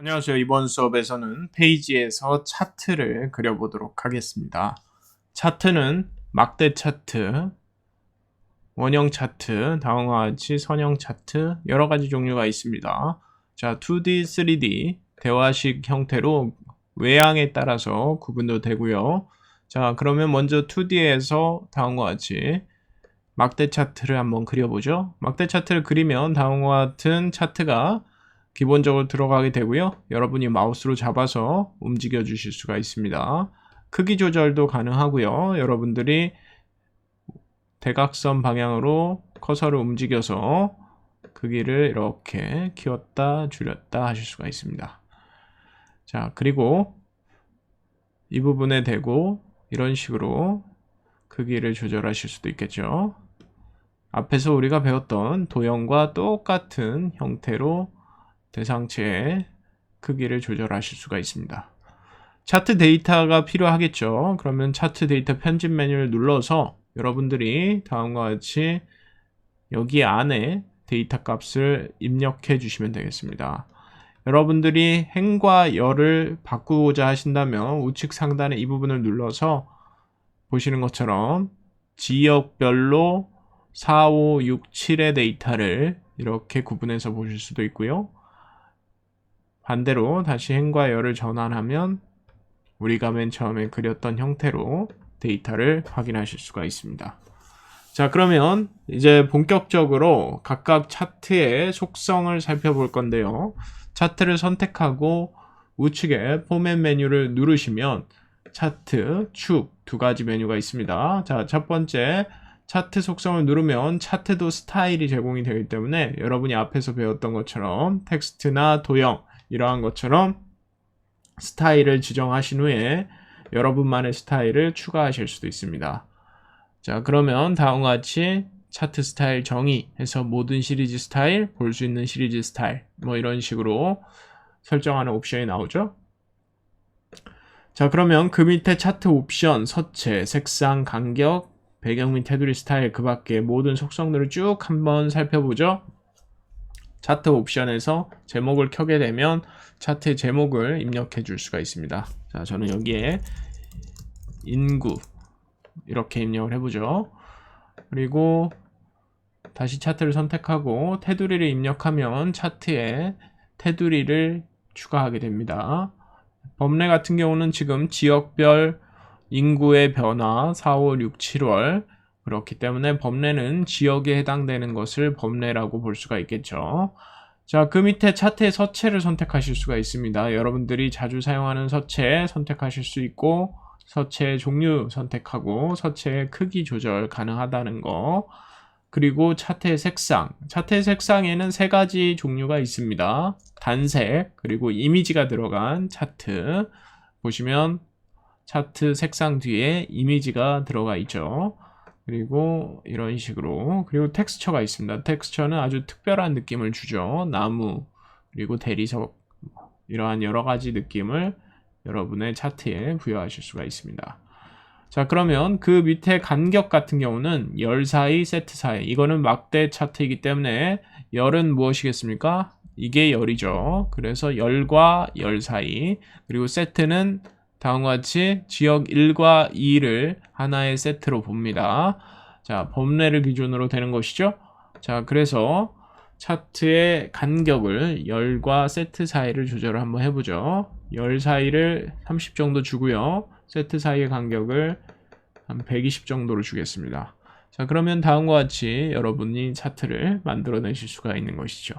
안녕하세요. 이번 수업에서는 페이지에서 차트를 그려보도록 하겠습니다. 차트는 막대 차트, 원형 차트, 다음과 같이 선형 차트 여러 가지 종류가 있습니다. 자, 2D, 3D 대화식 형태로 외양에 따라서 구분도 되고요. 자, 그러면 먼저 2D에서 다음과 같이 막대 차트를 한번 그려보죠. 막대 차트를 그리면 다음과 같은 차트가 기본적으로 들어가게 되고요. 여러분이 마우스로 잡아서 움직여 주실 수가 있습니다. 크기 조절도 가능하고요. 여러분들이 대각선 방향으로 커서를 움직여서 크기를 이렇게 키웠다 줄였다 하실 수가 있습니다. 자, 그리고 이 부분에 대고 이런 식으로 크기를 조절하실 수도 있겠죠. 앞에서 우리가 배웠던 도형과 똑같은 형태로 대상체의 크기를 조절하실 수가 있습니다. 차트 데이터가 필요하겠죠. 그러면 차트 데이터 편집 메뉴를 눌러서 여러분들이 다음과 같이 여기 안에 데이터 값을 입력해 주시면 되겠습니다. 여러분들이 행과 열을 바꾸고자 하신다면 우측 상단에 이 부분을 눌러서 보시는 것처럼 지역별로 4, 5, 6, 7의 데이터를 이렇게 구분해서 보실 수도 있고요. 반대로 다시 행과 열을 전환하면 우리가 맨 처음에 그렸던 형태로 데이터를 확인하실 수가 있습니다. 자, 그러면 이제 본격적으로 각각 차트의 속성을 살펴볼 건데요. 차트를 선택하고 우측에 포맷 메뉴를 누르시면 차트, 축 두 가지 메뉴가 있습니다. 자, 첫 번째 차트 속성을 누르면 차트도 스타일이 제공이 되기 때문에 여러분이 앞에서 배웠던 것처럼 텍스트나 도형 이러한 것처럼 스타일을 지정하신 후에 여러분만의 스타일을 추가하실 수도 있습니다. 자, 그러면 다음과 같이 차트 스타일 정의 해서 모든 시리즈 스타일, 볼 수 있는 시리즈 스타일 뭐 이런 식으로 설정하는 옵션이 나오죠. 자, 그러면 그 밑에 차트 옵션, 서체, 색상, 간격, 배경 및 테두리 스타일 그 밖에 모든 속성들을 쭉 한번 살펴보죠. 차트 옵션에서 제목을 켜게 되면 차트의 제목을 입력해 줄 수가 있습니다. 자, 저는 여기에 인구 이렇게 입력을 해보죠. 그리고 다시 차트를 선택하고 테두리를 입력하면 차트에 테두리를 추가하게 됩니다. 범례 같은 경우는 지금 지역별 인구의 변화 4, 5, 6, 7월 그렇기 때문에 범례는 지역에 해당되는 것을 범례라고 볼 수가 있겠죠. 자, 그 밑에 차트의 서체를 선택하실 수가 있습니다. 여러분들이 자주 사용하는 서체 선택하실 수 있고 서체의 종류 선택하고 서체의 크기 조절 가능하다는 거, 그리고 차트의 색상, 차트의 색상에는 세 가지 종류가 있습니다. 단색, 그리고 이미지가 들어간 차트 보시면 차트 색상 뒤에 이미지가 들어가 있죠. 그리고 이런 식으로, 그리고 텍스처가 있습니다. 텍스처는 아주 특별한 느낌을 주죠. 나무, 그리고 대리석, 이러한 여러 가지 느낌을 여러분의 차트에 부여하실 수가 있습니다. 자, 그러면 그 밑에 간격 같은 경우는 열 사이, 세트 사이, 이거는 막대 차트이기 때문에 열은 무엇이겠습니까? 이게 열이죠. 그래서 열과 열 사이, 그리고 세트는 다음과 같이 지역 1과 2를 하나의 세트로 봅니다. 자, 범례를 기준으로 되는 것이죠. 자, 그래서 차트의 간격을 열과 세트 사이를 조절을 한번 해보죠. 열 사이를 30 정도 주고요. 세트 사이의 간격을 한 120 정도로 주겠습니다. 자, 그러면 다음과 같이 여러분이 차트를 만들어내실 수가 있는 것이죠.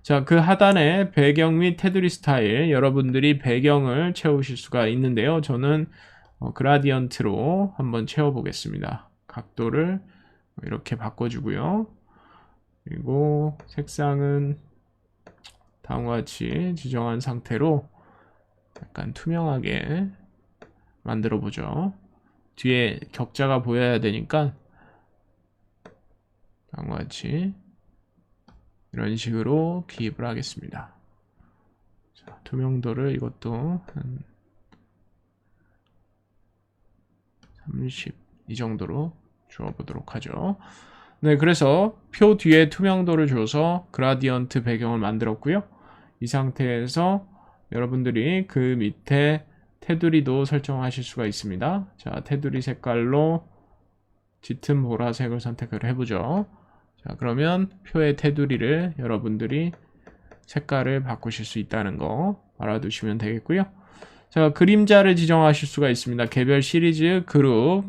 자, 그 하단에 배경 및 테두리 스타일, 여러분들이 배경을 채우실 수가 있는데요. 저는 그라디언트로 한번 채워보겠습니다. 각도를 이렇게 바꿔주고요. 그리고 색상은 다음과 같이 지정한 상태로 약간 투명하게 만들어 보죠. 뒤에 격자가 보여야 되니까 다음과 같이 이런 식으로 기입을 하겠습니다. 자, 투명도를 이것도 한 30 이 정도로 주어보도록 하죠. 네, 그래서 표 뒤에 투명도를 줘서 그라디언트 배경을 만들었고요. 이 상태에서 여러분들이 그 밑에 테두리도 설정하실 수가 있습니다. 자, 테두리 색깔로 짙은 보라색을 선택을 해보죠. 자, 그러면 표의 테두리를 여러분들이 색깔을 바꾸실 수 있다는 거 알아두시면 되겠고요. 자, 그림자를 지정하실 수가 있습니다. 개별 시리즈 그룹,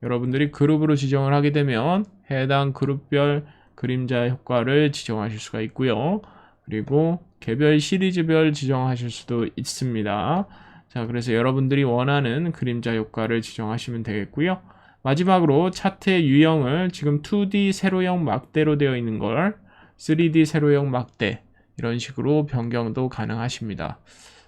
여러분들이 그룹으로 지정을 하게 되면 해당 그룹별 그림자 효과를 지정하실 수가 있고요. 그리고 개별 시리즈별 지정하실 수도 있습니다. 자, 그래서 여러분들이 원하는 그림자 효과를 지정하시면 되겠고요. 마지막으로 차트의 유형을 지금 2D 세로형 막대로 되어 있는 걸 3D 세로형 막대 이런 식으로 변경도 가능하십니다.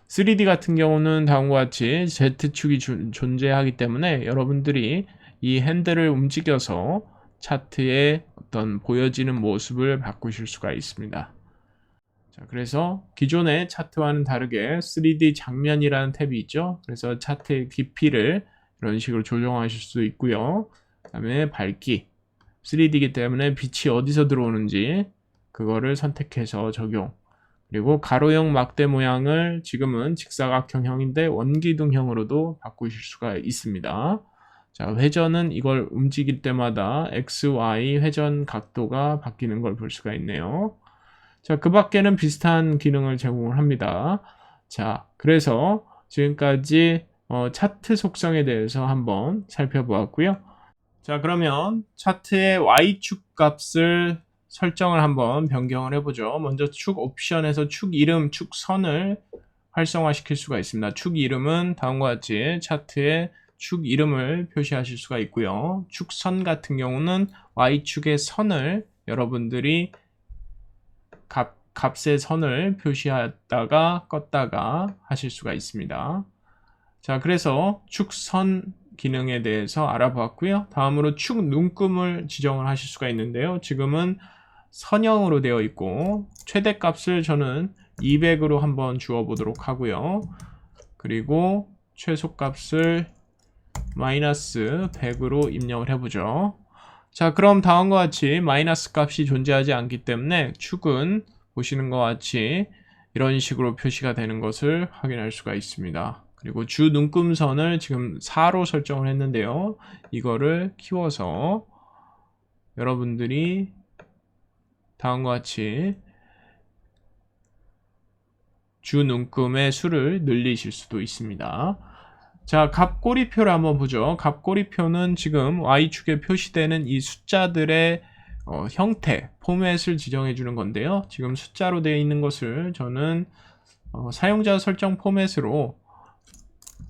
3D 같은 경우는 다음과 같이 Z축이 존재하기 때문에 여러분들이 이 핸들을 움직여서 차트의 어떤 보여지는 모습을 바꾸실 수가 있습니다. 자, 그래서 기존의 차트와는 다르게 3D 장면이라는 탭이 있죠. 그래서 차트의 깊이를 이런 식으로 조정하실 수 있고요. 그 다음에 밝기, 3D이기 때문에 빛이 어디서 들어오는지 그거를 선택해서 적용. 그리고 가로형 막대 모양을 지금은 직사각형형인데 원기둥형으로도 바꾸실 수가 있습니다. 자, 회전은 이걸 움직일 때마다 X, Y 회전 각도가 바뀌는 걸 볼 수가 있네요. 자, 그 밖에는 비슷한 기능을 제공을 합니다. 자, 그래서 지금까지 차트 속성에 대해서 한번 살펴보았고요. 자, 그러면 차트의 Y축 값을 설정을 한번 변경을 해보죠. 먼저 축 옵션에서 축 이름, 축 선을 활성화시킬 수가 있습니다. 축 이름은 다음과 같이 차트에 축 이름을 표시하실 수가 있고요. 축선 같은 경우는 Y축의 선을 여러분들이 값의 선을 표시하다가 껐다가 하실 수가 있습니다. 자, 그래서 축선 기능에 대해서 알아보았고요. 다음으로 축 눈금을 지정을 하실 수가 있는데요. 지금은 선형으로 되어 있고 최대값을 저는 200으로 한번 주어 보도록 하고요. 그리고 최소값을 마이너스 100으로 입력을 해보죠. 자, 그럼 다음과 같이 마이너스 값이 존재하지 않기 때문에 축은 보시는 것 같이 이런 식으로 표시가 되는 것을 확인할 수가 있습니다. 그리고 주 눈금선을 지금 4로 설정을 했는데요. 이거를 키워서 여러분들이 다음과 같이 주 눈금의 수를 늘리실 수도 있습니다. 자, 값꼬리표를 한번 보죠. 값꼬리표는 지금 Y축에 표시되는 이 숫자들의 형태, 포맷을 지정해 주는 건데요. 지금 숫자로 되어 있는 것을 저는 사용자 설정 포맷으로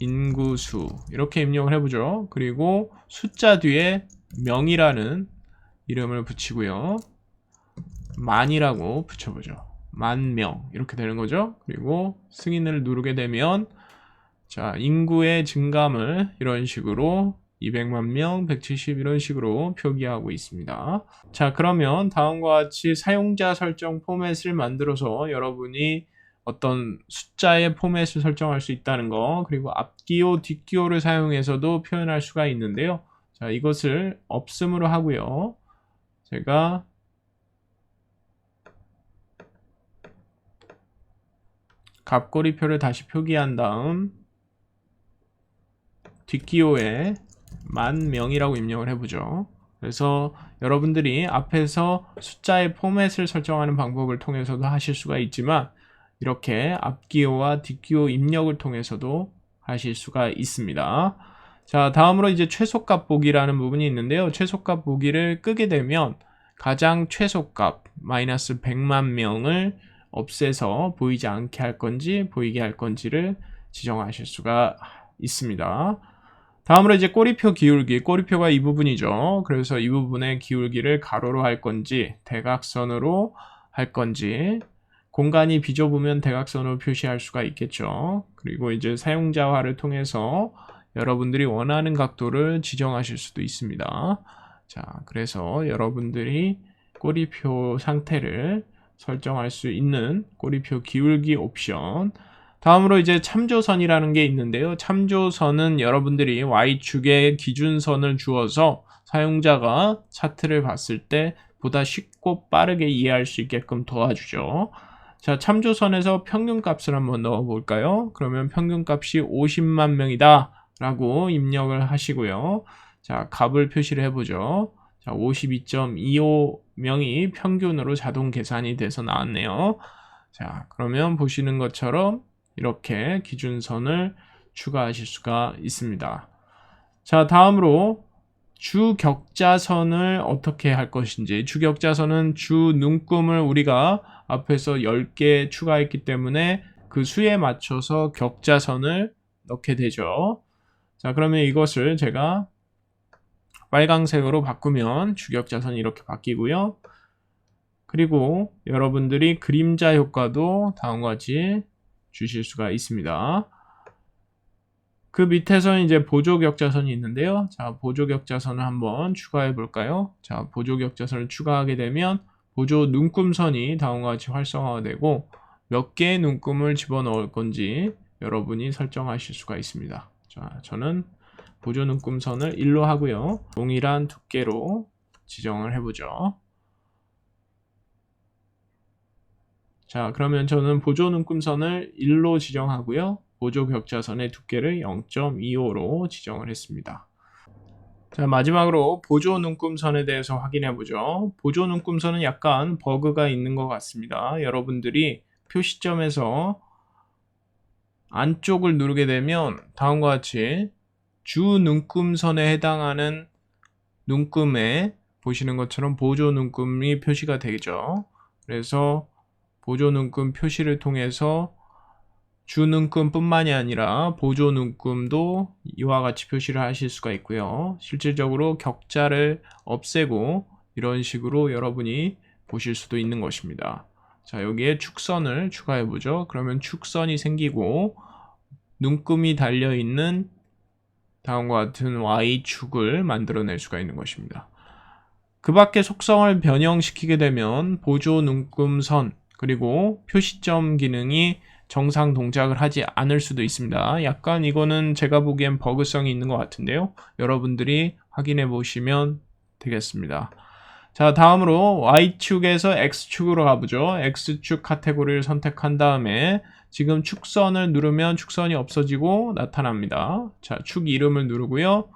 인구수 이렇게 입력을 해보죠. 그리고 숫자 뒤에 명이라는 이름을 붙이고요. 만이라고 붙여보죠. 만명 이렇게 되는 거죠. 그리고 승인을 누르게 되면 자, 인구의 증감을 이런 식으로 200만 명, 170 이런 식으로 표기하고 있습니다. 자, 그러면 다음과 같이 사용자 설정 포맷을 만들어서 여러분이 어떤 숫자의 포맷을 설정할 수 있다는 거, 그리고 앞기호, 뒷기호를 사용해서도 표현할 수가 있는데요. 자, 이것을 없음으로 하고요. 제가 값꼬리표를 다시 표기한 다음 뒷기호에 10,000명이라고 입력을 해보죠. 그래서 여러분들이 앞에서 숫자의 포맷을 설정하는 방법을 통해서도 하실 수가 있지만 이렇게 앞기호와 뒷기호 입력을 통해서도 하실 수가 있습니다. 자, 다음으로 이제 최소값 보기라는 부분이 있는데요. 최소값 보기를 끄게 되면 가장 최소값 마이너스 100만 명을 없애서 보이지 않게 할 건지 보이게 할 건지를 지정하실 수가 있습니다. 다음으로 이제 꼬리표 기울기, 꼬리표가 이 부분이죠. 그래서 이 부분의 기울기를 가로로 할 건지 대각선으로 할 건지, 공간이 비좁으면 대각선으로 표시할 수가 있겠죠. 그리고 이제 사용자화를 통해서 여러분들이 원하는 각도를 지정하실 수도 있습니다. 자, 그래서 여러분들이 꼬리표 상태를 설정할 수 있는 꼬리표 기울기 옵션, 다음으로 이제 참조선이라는 게 있는데요. 참조선은 여러분들이 Y축에 기준선을 주어서 사용자가 차트를 봤을 때 보다 쉽고 빠르게 이해할 수 있게끔 도와주죠. 자, 참조선에서 평균값을 한번 넣어볼까요? 그러면 평균값이 50만 명이다 라고 입력을 하시고요. 자, 값을 표시를 해보죠. 자, 52.25명이 평균으로 자동 계산이 돼서 나왔네요. 자, 그러면 보시는 것처럼 이렇게 기준선을 추가하실 수가 있습니다. 자, 다음으로 주격자선을 어떻게 할 것인지. 주격자선은 주 눈금을 우리가 앞에서 10개 추가했기 때문에 그 수에 맞춰서 격자선을 넣게 되죠. 자, 그러면 이것을 제가 빨강색으로 바꾸면 주격자선이 이렇게 바뀌고요. 그리고 여러분들이 그림자 효과도 다음과 같이 주실 수가 있습니다. 그 밑에서는 이제 보조격자선이 있는데요. 자, 보조격자선을 한번 추가해 볼까요? 자, 보조격자선을 추가하게 되면 보조 눈금선이 다음과 같이 활성화가 되고 몇 개의 눈금을 집어넣을 건지 여러분이 설정하실 수가 있습니다. 자, 저는 보조 눈금선을 1로 하고요. 동일한 두께로 지정을 해보죠. 자, 그러면 저는 보조 눈금선을 1로 지정하고요. 보조 격자선의 두께를 0.25로 지정을 했습니다. 자, 마지막으로 보조 눈금선에 대해서 확인해 보죠. 보조 눈금선은 약간 버그가 있는 것 같습니다. 여러분들이 표시점에서 안쪽을 누르게 되면 다음과 같이 주 눈금선에 해당하는 눈금에 보시는 것처럼 보조 눈금이 표시가 되죠. 그래서 보조 눈금 표시를 통해서 주 눈금뿐만이 아니라 보조 눈금도 이와 같이 표시를 하실 수가 있고요. 실질적으로 격자를 없애고 이런 식으로 여러분이 보실 수도 있는 것입니다. 자, 여기에 축선을 추가해 보죠. 그러면 축선이 생기고 눈금이 달려 있는 다음과 같은 Y축을 만들어낼 수가 있는 것입니다. 그 밖에 속성을 변형시키게 되면 보조 눈금선 그리고 표시점 기능이 정상 동작을 하지 않을 수도 있습니다. 약간 이거는 제가 보기엔 버그성이 있는 것 같은데요. 여러분들이 확인해 보시면 되겠습니다. 자, 다음으로 Y축에서 X축으로 가보죠. X축 카테고리를 선택한 다음에 지금 축선을 누르면 축선이 없어지고 나타납니다. 자, 축 이름을 누르고요.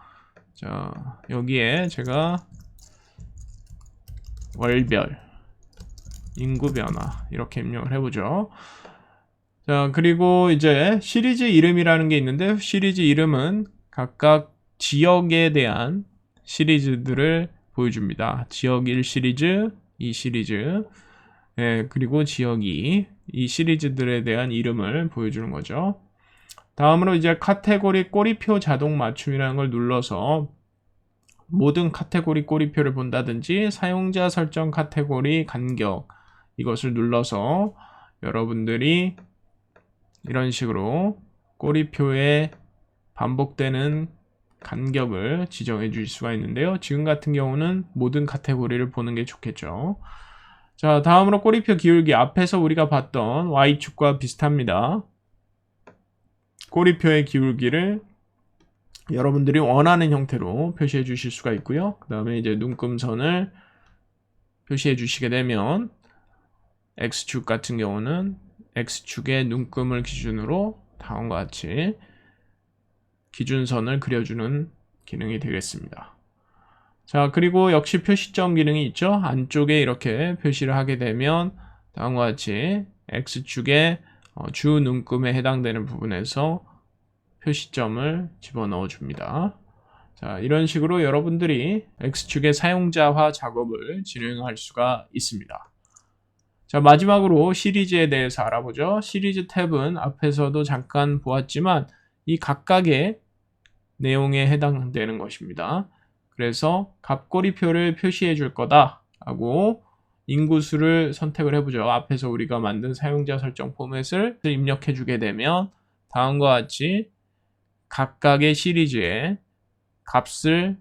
자, 여기에 제가 월별, 인구 변화 이렇게 입력을 해보죠. 자, 그리고 이제 시리즈 이름이라는 게 있는데 시리즈 이름은 각각 지역에 대한 시리즈들을 보여줍니다. 지역 1 시리즈, 2 시리즈, 그리고 지역 2, 이 시리즈들에 대한 이름을 보여주는 거죠. 다음으로 이제 카테고리 꼬리표 자동 맞춤이라는 걸 눌러서 모든 카테고리 꼬리표를 본다든지 사용자 설정 카테고리 간격 이것을 눌러서 여러분들이 이런 식으로 꼬리표에 반복되는 간격을 지정해 주실 수가 있는데요. 지금 같은 경우는 모든 카테고리를 보는 게 좋겠죠. 자, 다음으로 꼬리표 기울기 앞에서 우리가 봤던 Y축과 비슷합니다. 꼬리표의 기울기를 여러분들이 원하는 형태로 표시해 주실 수가 있고요. 그 다음에 이제 눈금선을 표시해 주시게 되면 X축 같은 경우는 X축의 눈금을 기준으로 다음과 같이 기준선을 그려주는 기능이 되겠습니다. 자, 그리고 역시 표시점 기능이 있죠. 안쪽에 이렇게 표시를 하게 되면 다음과 같이 X축의 주 눈금에 해당되는 부분에서 표시점을 집어넣어 줍니다. 자, 이런 식으로 여러분들이 X축의 사용자화 작업을 진행할 수가 있습니다. 자, 마지막으로 시리즈에 대해서 알아보죠. 시리즈 탭은 앞에서도 잠깐 보았지만 이 각각의 내용에 해당되는 것입니다. 그래서 값꼬리표를 표시해 줄 거다 하고 인구수를 선택을 해보죠. 앞에서 우리가 만든 사용자 설정 포맷을 입력해 주게 되면 다음과 같이 각각의 시리즈의 값을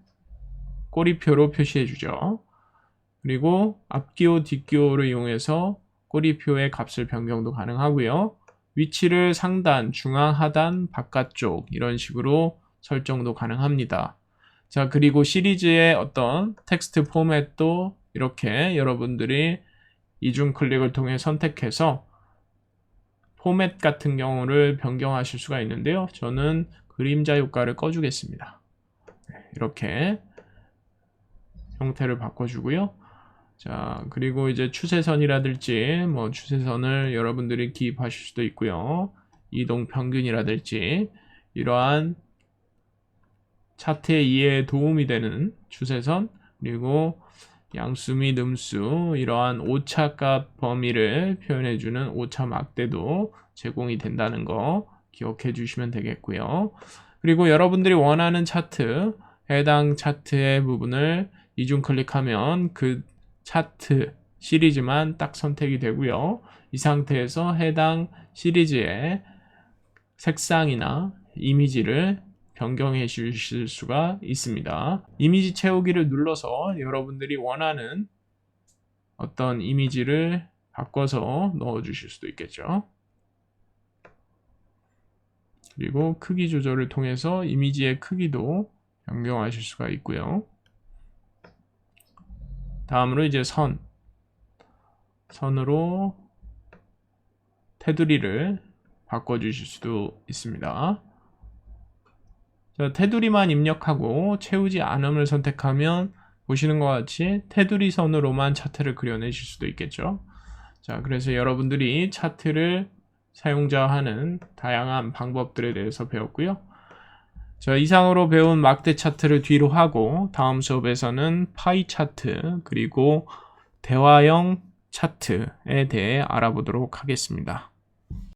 꼬리표로 표시해 주죠. 그리고 앞기호, 뒷기호를 이용해서 꼬리표의 값을 변경도 가능하고요. 위치를 상단, 중앙, 하단, 바깥쪽 이런 식으로 설정도 가능합니다. 자, 그리고 시리즈의 어떤 텍스트 포맷도 이렇게 여러분들이 이중 클릭을 통해 선택해서 포맷 같은 경우를 변경하실 수가 있는데요. 저는 그림자 효과를 꺼주겠습니다. 이렇게 형태를 바꿔주고요. 자, 그리고 이제 추세선이라든지 뭐 추세선을 여러분들이 기입하실 수도 있고요. 이동 평균이라든지 이러한 차트의 이해에 도움이 되는 추세선, 그리고 양수 및 음수, 이러한 오차값 범위를 표현해주는 오차 막대도 제공이 된다는 거 기억해 주시면 되겠고요. 그리고 여러분들이 원하는 차트, 해당 차트의 부분을 이중 클릭하면 그 차트 시리즈만 딱 선택이 되고요. 이 상태에서 해당 시리즈의 색상이나 이미지를 변경해 주실 수가 있습니다. 이미지 채우기를 눌러서 여러분들이 원하는 어떤 이미지를 바꿔서 넣어 주실 수도 있겠죠. 그리고 크기 조절을 통해서 이미지의 크기도 변경하실 수가 있고요. 다음으로 이제 선으로 테두리를 바꿔주실 수도 있습니다. 자, 테두리만 입력하고 채우지 않음을 선택하면 보시는 것 같이 테두리 선으로만 차트를 그려내실 수도 있겠죠. 자, 그래서 여러분들이 차트를 사용자하는 다양한 방법들에 대해서 배웠고요. 자, 이상으로 배운 막대 차트를 뒤로 하고 다음 수업에서는 파이 차트 그리고 대화형 차트에 대해 알아보도록 하겠습니다.